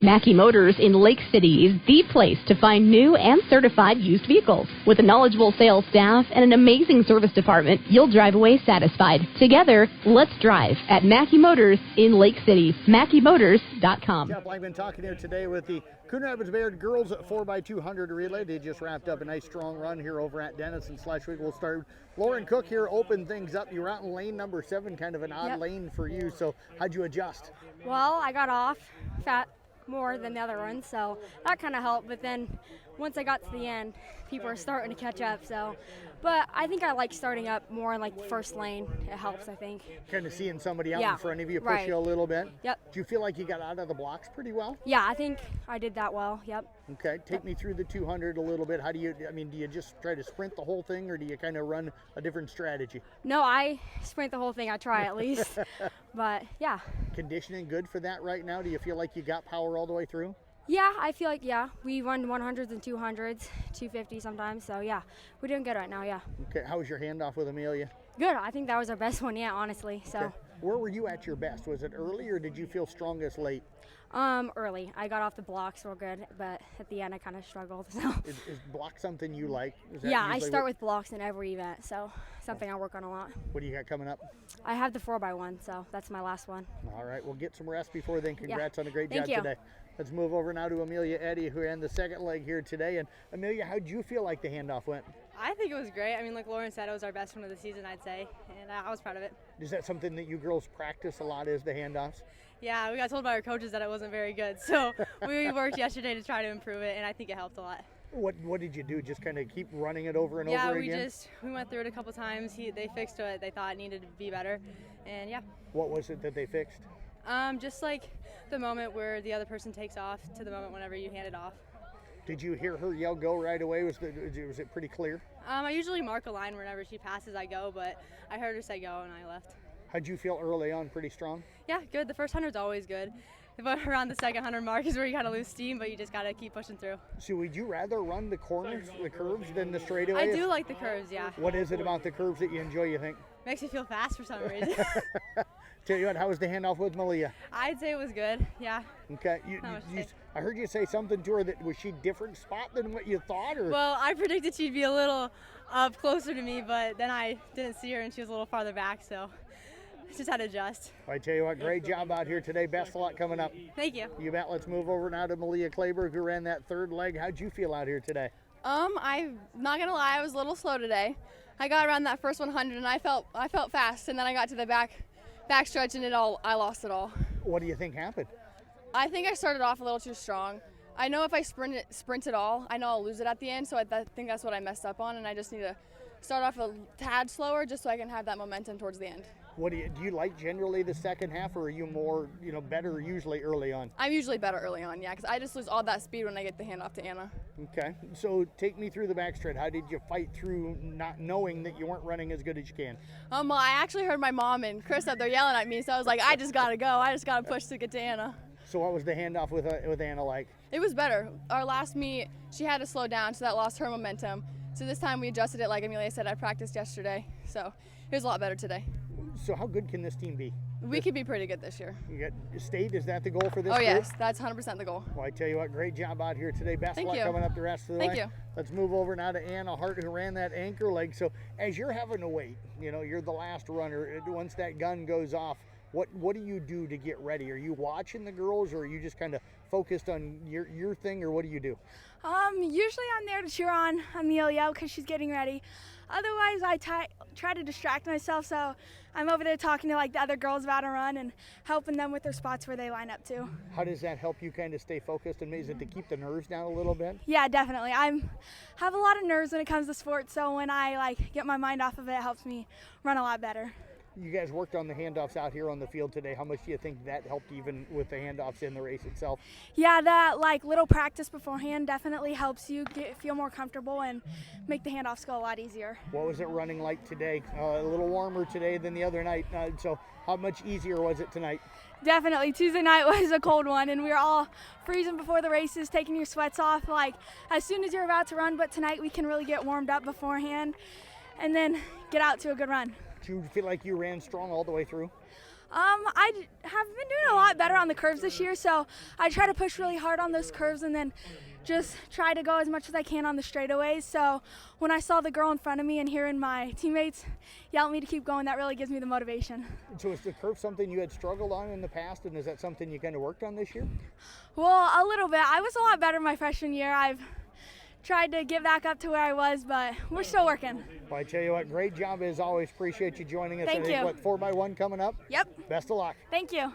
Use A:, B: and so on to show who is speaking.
A: Mackey Motors in Lake City is the place to find new and certified used vehicles. With a knowledgeable sales staff and an amazing service department, you'll drive away satisfied. Together, let's drive at Mackey Motors in Lake City. MackeyMotors.com.
B: Jeff Langman talking here today with the Coon Bayard girls 4x200 relay. They just wrapped up a nice strong run here over at Denison /week. We'll start. Lauren Cook here opened things up. You were out in lane number 7, kind of an odd lane for you. So how'd you adjust?
C: Well, I got off more than the other ones, so that kind of helped. But then once I got to the end, people are starting to catch up. But I think I like starting up more in like the first lane. It helps, I think.
B: Kind of seeing somebody out in front of you push you a little bit.
C: Yep.
B: Do you feel like you got out of the blocks pretty well?
C: Yeah, I think I did that well. Yep.
B: Okay, take me through the 200 a little bit. How do you, do you just try to sprint the whole thing, or do you kind of run a different strategy?
C: No, I sprint the whole thing. I try at least. But yeah.
B: Conditioning good for that right now? Do you feel like you got power all the way through?
C: Yeah, I feel like, we run 100s and 200s, 250 sometimes. So yeah, we're doing good right now, yeah. Okay,
B: how was your handoff with Amelia?
C: Good, I think that was our best one yet, honestly. So.
B: Okay. Where were you at your best? Was it early, or did you feel strongest late?
C: Early. I got off the blocks real good, but at the end I kind of struggled. So.
B: Is block something you like?
C: Yeah, I start with blocks in every event, so something I work on a lot.
B: What do you got coming up?
C: I have the 4x1, so that's my last one.
B: All right, we'll get some rest before then. Congrats on a great
C: Thank
B: job
C: you.
B: today. Let's move over now to Amelia Eddy, who ran the second leg here today. And Amelia, how'd you feel like the handoff went?
D: I think it was great. I mean, like Lauren said, it was our best one of the season, I'd say, and I was proud of it.
B: Is that something that you girls practice a lot, is the handoffs?
D: Yeah, we got told by our coaches that it wasn't very good, so we worked yesterday to try to improve it, and I think it helped a lot.
B: What did you do? Just kind of keep running it over and over again?
D: Yeah, we went through it a couple times. They fixed what they thought needed to be better, and yeah.
B: What was it that they fixed?
D: Just like the moment where the other person takes off to the moment whenever you hand it off.
B: Did you hear her yell go right away? Was it pretty clear?
D: I usually mark a line whenever she passes, I go, but I heard her say go and I left.
B: How'd you feel early on? Pretty strong?
D: Yeah, good. The first 100's always good. But around the second 100 mark is where you kind of lose steam, but you just got to keep pushing through.
B: So would you rather run the corners, the curves, than the straightaways?
D: I do like the curves, yeah.
B: What is it about the curves that you enjoy, you think?
D: Makes you feel fast for some reason.
B: Tell you what, how was the handoff with Malia?
D: I'd say it was good, yeah.
B: Okay, I heard you say something to her that was she different spot than what you thought, or?
D: Well, I predicted she'd be a little up closer to me, but then I didn't see her and she was a little farther back, so just had to adjust.
B: I tell you what, great job out here today. Best of luck coming up.
D: Thank you.
B: You bet. Let's move over now to Malia Clayburg, who ran that third leg. How'd you feel out here today?
E: I'm not gonna lie, I was a little slow today. I got around that first 100 and I felt fast, and then I got to the back stretch and I lost it all.
B: What do you think happened?
E: I think I started off a little too strong. I know if I sprint it all, I know I'll lose it at the end, so I think that's what I messed up on, and I just need to start off a tad slower just so I can have that momentum towards the end.
B: Do you like generally the second half, or are you more, better usually early on?
E: I'm usually better early on, yeah, because I just lose all that speed when I get the handoff to Anna.
B: Okay, so take me through the backstretch. How did you fight through not knowing that you weren't running as good as you can?
E: Well, I actually heard my mom and Chris up there yelling at me, so I was like, I just gotta go. I just gotta push to get to Anna.
B: So what was the handoff with Anna like?
E: It was better. Our last meet, she had to slow down, so that lost her momentum. So this time we adjusted it, like Amelia said. I practiced yesterday, so it was a lot better today.
B: So how good can this team be?
E: We could be pretty good this year.
B: You got state, is that the goal for this
E: Oh
B: group?
E: yes, that's 100% the goal.
B: Well, I tell you what, great job out here today. Best of luck coming up the rest of the way.
E: Thank you.
B: Let's move over now to Anna Hart, who ran that anchor leg. So as you're having to wait, you're the last runner. Once that gun goes off, what do you do to get ready? Are you watching the girls, or are you just kind of focused on your thing, or what do you do?
F: Usually I'm there to cheer on Amelia because she's getting ready. Otherwise, I try to distract myself, so I'm over there talking to the other girls about a run and helping them with their spots where they line up to.
B: How does that help you kind of stay focused, and is it to keep the nerves down a little bit?
F: Yeah, definitely. I have a lot of nerves when it comes to sports, so when I get my mind off of it, it helps me run a lot better.
B: You guys worked on the handoffs out here on the field today. How much do you think that helped, even with the handoffs in the race itself?
F: Yeah, that little practice beforehand definitely helps you feel more comfortable and make the handoffs go a lot easier.
B: What was it running like today? A little warmer today than the other night. So how much easier was it tonight?
F: Definitely. Tuesday night was a cold one, and we were all freezing before the races, taking your sweats off as soon as you're about to run. But tonight we can really get warmed up beforehand and then get out to a good run.
B: Do you feel like you ran strong all the way through?
F: Have been doing a lot better on the curves this year, so I try to push really hard on those curves and then just try to go as much as I can on the straightaways. So when I saw the girl in front of me and hearing my teammates yell at me to keep going, that really gives me the motivation.
B: So is the curve something you had struggled on in the past, and is that something you kind of worked on this year?
F: Well, a little bit. I was a lot better my freshman year. I've tried to get back up to where I was, but we're still working.
B: Well, I tell you what, great job as always. Appreciate you joining us.
F: Thank you.
B: What, 4x1 coming up?
F: Yep.
B: Best of luck.
F: Thank you.